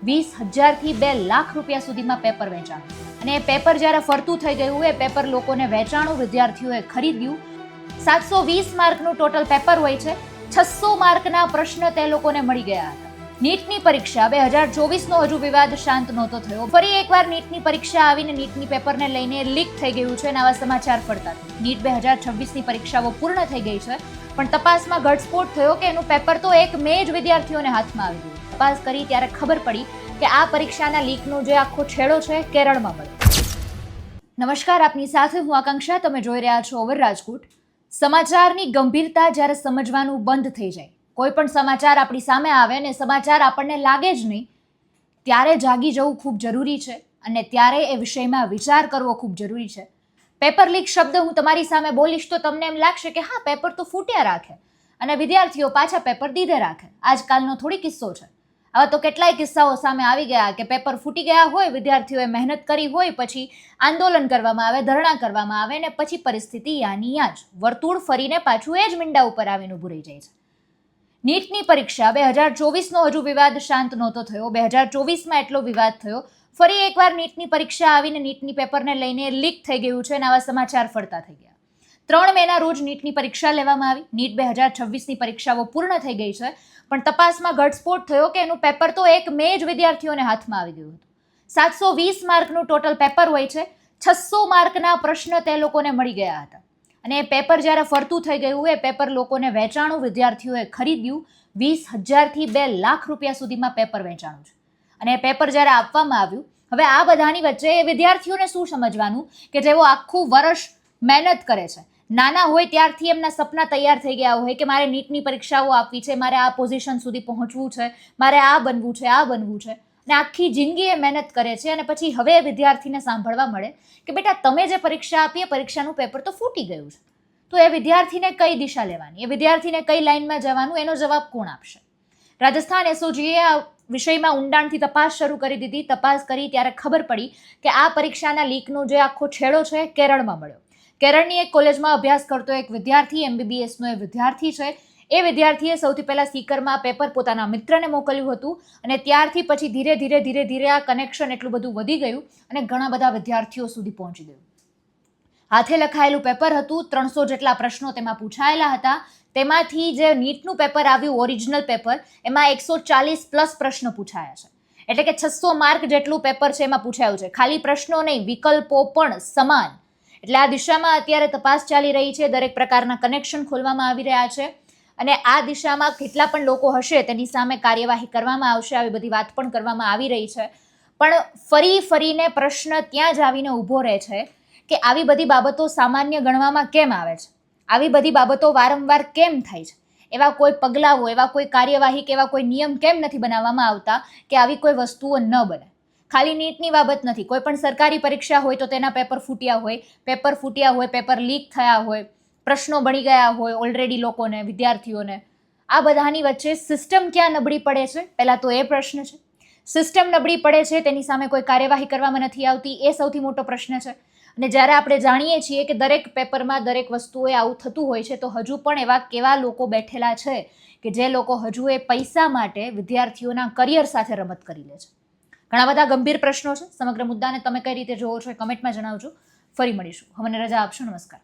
20,000થી 2 લાખ રૂપિયા સુધીમાં પેપર વેચાણું. અને એ પેપર જ્યારે ફરતું થઈ ગયું, એ પેપર લોકોને વેચાણું, વિદ્યાર્થીઓએ ખરીદ્યું. 720 માર્કનું ટોટલ પેપર હોય છે. 600 માર્કના પ્રશ્ન તે લોકોને મળી ગયા હતા. નીટની પરીક્ષા 2024નો હજુ વિવાદ શાંત નહોતો થયો. ફરી એકવાર નીટની પરીક્ષા આવીને નીટની પેપરને લઈને લીક થઈ ગયું છે. નવા સમાચાર પડતા નીટ 2026ની પરીક્ષાઓ પૂર્ણ થઈ ગઈ છે, પણ તપાસમાં ઘટસ્ફોટ થયો કે એનું પેપર તો એક મે જ વિદ્યાર્થીઓને હાથમાં આવી ગયું. તપાસ કરી ત્યારે ખબર પડી કે આ પરીક્ષાના લીકનો જે આખો છેડો છે કેરળમાં મળ્યો. નમસ્કાર, આપની સાથે હું આકાંક્ષા. તમે જોઈ રહ્યા છો ઓવર રાજકોટ. સમાચારની ગંભીરતા જ્યારે સમજવાનું બંધ થઈ જાય, કોઈ પણ સમાચાર આપણી સામે આવે ને સમાચાર આપણને લાગે જ નહીં, ત્યારે જાગી જવું ખૂબ જરૂરી છે અને ત્યારે એ વિષયમાં વિચાર કરવો ખૂબ જરૂરી છે. પેપર લીક શબ્દ હું તમારી સામે બોલીશ તો તમને એમ લાગશે કે હા, પેપર તો ફૂટ્યા રાખે અને વિદ્યાર્થીઓ પાછા પેપર દીધે રાખે. આજકાલનો થોડી કિસ્સો છે. આવા તો કેટલાય કિસ્સાઓ સામે આવી ગયા કે પેપર ફૂટી ગયા હોય, વિદ્યાર્થીઓએ મહેનત કરી હોય, પછી આંદોલન કરવામાં આવે, ધરણા કરવામાં આવે ને પછી પરિસ્થિતિ યાની યા જ વર્તુળ ફરીને પાછું એ જ મીંડા ઉપર આવીને ઊભું રહી જાય છે. નીટની પરીક્ષા 2024નો હજુ વિવાદ શાંત નહોતો થયો. 2024માં એટલો વિવાદ થયો. ફરી એકવાર નીટની પરીક્ષા આવીને નીટની પેપરને લઈને લીક થઈ ગયું છે. નવા સમાચાર ફરતા થઈ ગયા. 3 મેના રોજ નીટની પરીક્ષા લેવામાં આવી. નીટ 2026ની પરીક્ષાઓ પૂર્ણ થઈ ગઈ છે, પણ તપાસમાં ઘટસ્ફોટ થયો કે એનું પેપર તો એક મે જ વિદ્યાર્થીઓને હાથમાં આવી ગયું હતું. 720 માર્કનું ટોટલ પેપર હોય છે. 600 માર્કના પ્રશ્ન તે લોકોને મળી ગયા હતા. અને એ પેપર જ્યારે ફરતું થઈ ગયું, એ પેપર લોકોને વેચાણું, વિદ્યાર્થીઓએ ખરીદ્યું. 20,000થી 2 લાખ રૂપિયા સુધીમાં પેપર વેચાણું છે. અને એ પેપર જ્યારે આપવામાં આવ્યું, હવે આ બધાની વચ્ચે એ વિદ્યાર્થીઓને શું સમજવાનું કે જેઓ આખું વર્ષ મહેનત કરે છે, નાના હોય ત્યારથી એમના સપના તૈયાર થઈ ગયા હોય કે મારે નીટની પરીક્ષાઓ આપવી છે, મારે આ પોઝિશન સુધી પહોંચવું છે, મારે આ બનવું છે, આ બનવું છે, અને આખી જિંદગી એ મહેનત કરે છે. અને પછી હવે એ વિદ્યાર્થીને સાંભળવા મળે કે બેટા, તમે જે પરીક્ષા આપી એ પરીક્ષાનું પેપર તો ફૂટી ગયું છે. તો એ વિદ્યાર્થીને કઈ દિશા લેવાની, એ વિદ્યાર્થીને કઈ લાઈનમાં જવાનું, એનો જવાબ કોણ આપશે? રાજસ્થાન એસઓજીએ આ વિષયમાં ઊંડાણથી તપાસ શરૂ કરી દીધી. તપાસ કરી ત્યારે ખબર પડી કે આ પરીક્ષાના લીકનો જે આખો છેડો છે કેરળમાં મળ્યો. કેરળની એક કોલેજમાં અભ્યાસ કરતો એક વિદ્યાર્થી, MBBSનો એ વિદ્યાર્થી છે. એ વિદ્યાર્થીએ સૌથી પહેલા સીકરમાં પેપર પોતાના મિત્રને મોકલ્યું હતું અને ત્યારથી પછી ધીરે ધીરે આ કનેક્શન એટલું બધું વધી ગયું અને ઘણા બધા વિદ્યાર્થીઓ સુધી પહોંચી ગયું. હાથે લખાયેલું પેપર હતું. 300 જેટલા પ્રશ્નો તેમાં પૂછાયેલા હતા. તેમાંથી જે નીટનું પેપર આવ્યું, ઓરિજિનલ પેપર, એમાં 140+ પ્રશ્નો પૂછાયા છે. એટલે કે 600 માર્ક જેટલું પેપર છે એમાં પૂછાયું છે. ખાલી પ્રશ્નો નહીં, વિકલ્પો પણ સમાન. એટલે આ દિશામાં અત્યારે તપાસ ચાલી રહી છે. દરેક પ્રકારના કનેક્શન ખોલવામાં આવી રહ્યા છે અને આ દિશામાં કેટલા પણ લોકો હશે તેની સામે કાર્યવાહી કરવામાં આવશે. આવી બધી વાત પણ કરવામાં આવી રહી છે. પણ ફરીને પ્રશ્ન ત્યાં જ આવીને ઊભો રહે છે કે આવી બધી બાબતો સામાન્ય ગણવામાં કેમ આવે છે? આવી બધી બાબતો વારંવાર કેમ થાય છે? એવા કોઈ પગલાઓ, એવા કોઈ કાર્યવાહી કે એવા કોઈ નિયમ કેમ નથી બનાવવામાં આવતા કે આવી કોઈ વસ્તુઓ ન બને? ખાલી નીટની બાબત નથી, કોઈ પણ સરકારી પરીક્ષા હોય તો તેના પેપર ફૂટ્યા હોય, પેપર લીક થયા હોય, પ્રશ્નો બની ગયા હોય ઓલરેડી લોકોને, વિદ્યાર્થીઓને. આ બધાની વચ્ચે સિસ્ટમ ક્યાં નબળી પડે છે? પહેલા તો એ પ્રશ્ન છે. સિસ્ટમ નબળી પડે છે, તેની સામે કોઈ કાર્યવાહી કરવામાં નથી આવતી, એ સૌથી મોટો પ્રશ્ન છે. અને જ્યારે આપણે જાણીએ છીએ કે દરેક પેપરમાં દરેક વસ્તુએ આવું થતું હોય છે, તો હજુ પણ એવા કેવા લોકો બેઠેલા છે કે જે લોકો હજુ એ પૈસા માટે વિદ્યાર્થીઓના કરિયર સાથે રમત કરી લે છે. ઘણા બધા ગંભીર પ્રશ્નો છે. સમગ્ર મુદ્દાને તમે કઈ રીતે જોવો છો એ કમેન્ટમાં જણાવજો. ફરી મળીશું. અમને રજા આપશો. નમસ્કાર.